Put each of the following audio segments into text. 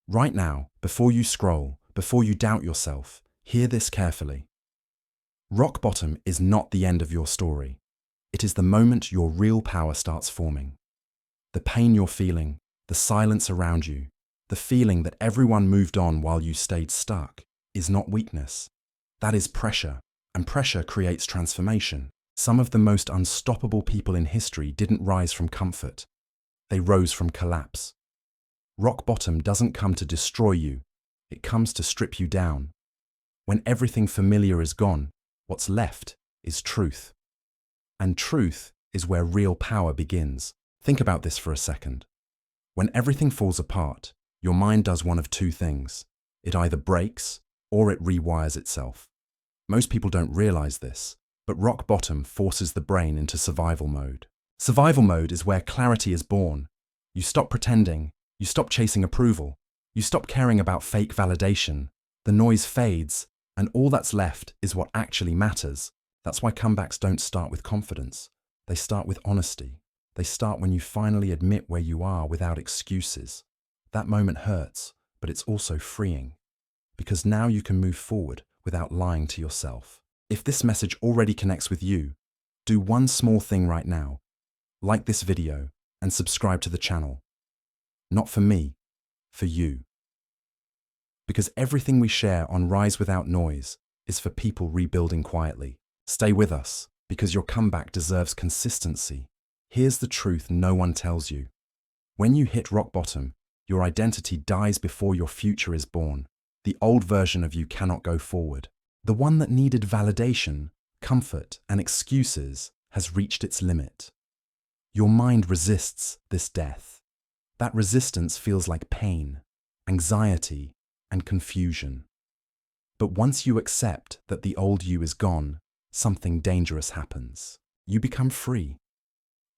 Right now, before you scroll, before you doubt yourself, hear this carefully. Rock bottom is not the end of your story. It is the moment your real power starts forming. The pain you're feeling, the silence around you, the feeling that everyone moved on while you stayed stuck, is not weakness. That is pressure, and pressure creates transformation. Some of the most unstoppable people in history didn't rise from comfort. They rose from collapse. Rock bottom doesn't come to destroy you, it comes to strip you down. When everything familiar is gone, what's left is truth. And truth is where real power begins. Think about this for a second. When everything falls apart, your mind does one of two things. It either breaks or it rewires itself. Most people don't realize this, but rock bottom forces the brain into survival mode. Survival mode is where clarity is born. You stop pretending, you stop chasing approval, you stop caring about fake validation. The noise fades, and all that's left is what actually matters. That's why comebacks don't start with confidence. They start with honesty. They start when you finally admit where you are without excuses. That moment hurts, but it's also freeing. Because now you can move forward without lying to yourself. If this message already connects with you, do one small thing right now. Like this video and subscribe to the channel. Not for me, for you. Because everything we share on Rise Without Noise is for people rebuilding quietly. Stay with us, because your comeback deserves consistency. Here's the truth no one tells you. When you hit rock bottom, your identity dies before your future is born. The old version of you cannot go forward. The one that needed validation, comfort, and excuses has reached its limit. Your mind resists this death. That resistance feels like pain, anxiety, and confusion. But once you accept that the old you is gone, something dangerous happens. You become free.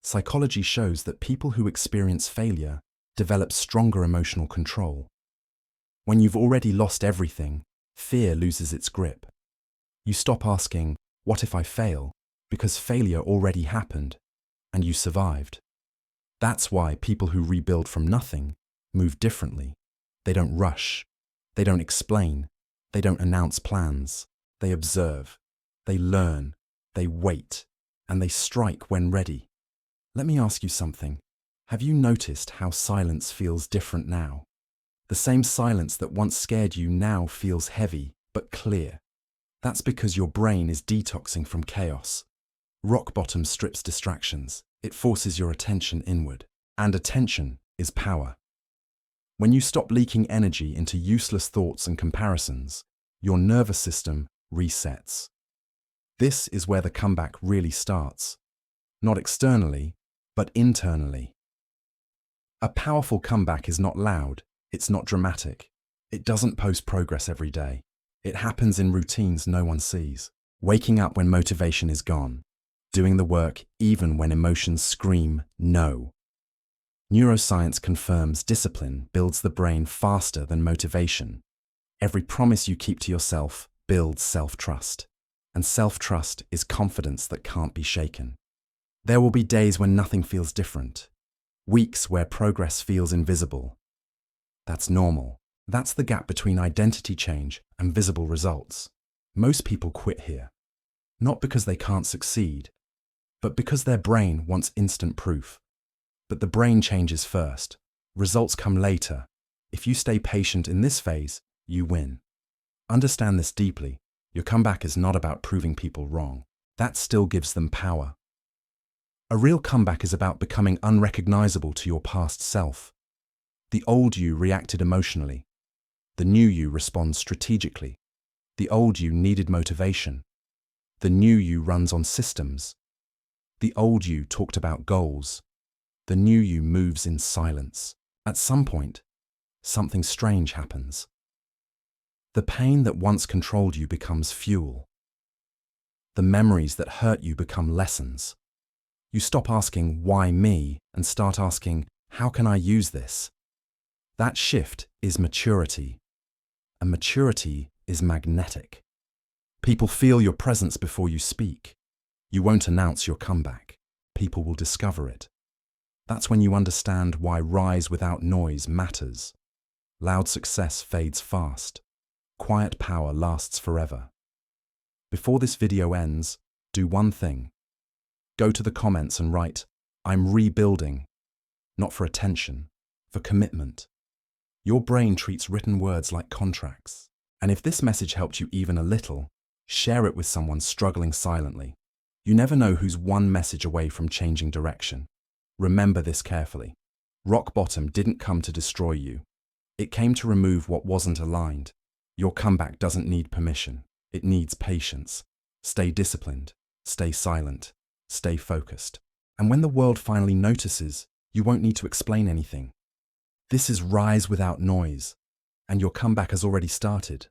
Psychology shows that people who experience failure develop stronger emotional control. When you've already lost everything, fear loses its grip. You stop asking, "What if I fail?" because failure already happened, and you survived. That's why people who rebuild from nothing move differently. They don't rush. They don't explain. They don't announce plans. They observe. They learn. They wait. And they strike when ready. Let me ask you something. Have you noticed how silence feels different now? The same silence that once scared you now feels heavy, but clear. That's because your brain is detoxing from chaos. Rock bottom strips distractions. It forces your attention inward. And attention is power. When you stop leaking energy into useless thoughts and comparisons, your nervous system resets. This is where the comeback really starts. Not externally, but internally. A powerful comeback is not loud. It's not dramatic. It doesn't post progress every day. It happens in routines no one sees. Waking up when motivation is gone. Doing the work even when emotions scream no. Neuroscience confirms discipline builds the brain faster than motivation. Every promise you keep to yourself builds self-trust. And self-trust is confidence that can't be shaken. There will be days when nothing feels different. Weeks where progress feels invisible. That's normal. That's the gap between identity change and visible results. Most people quit here. Not because they can't succeed, but because their brain wants instant proof. But the brain changes first. Results come later. If you stay patient in this phase, you win. Understand this deeply. Your comeback is not about proving people wrong. That still gives them power. A real comeback is about becoming unrecognizable to your past self. The old you reacted emotionally. The new you responds strategically. The old you needed motivation. The new you runs on systems. The old you talked about goals. The new you moves in silence. At some point, something strange happens. The pain that once controlled you becomes fuel. The memories that hurt you become lessons. You stop asking, "Why me?" and start asking, "How can I use this?" That shift is maturity. And maturity is magnetic. People feel your presence before you speak. You won't announce your comeback. People will discover it. That's when you understand why Rise Without Noise matters. Loud success fades fast. Quiet power lasts forever. Before this video ends, do one thing. Go to the comments and write, "I'm rebuilding," not for attention, for commitment. Your brain treats written words like contracts. And if this message helped you even a little, share it with someone struggling silently. You never know who's one message away from changing direction. Remember this carefully. Rock bottom didn't come to destroy you. It came to remove what wasn't aligned. Your comeback doesn't need permission. It needs patience. Stay disciplined. Stay silent. Stay focused. And when the world finally notices, you won't need to explain anything. This is rise without noise, and your comeback has already started.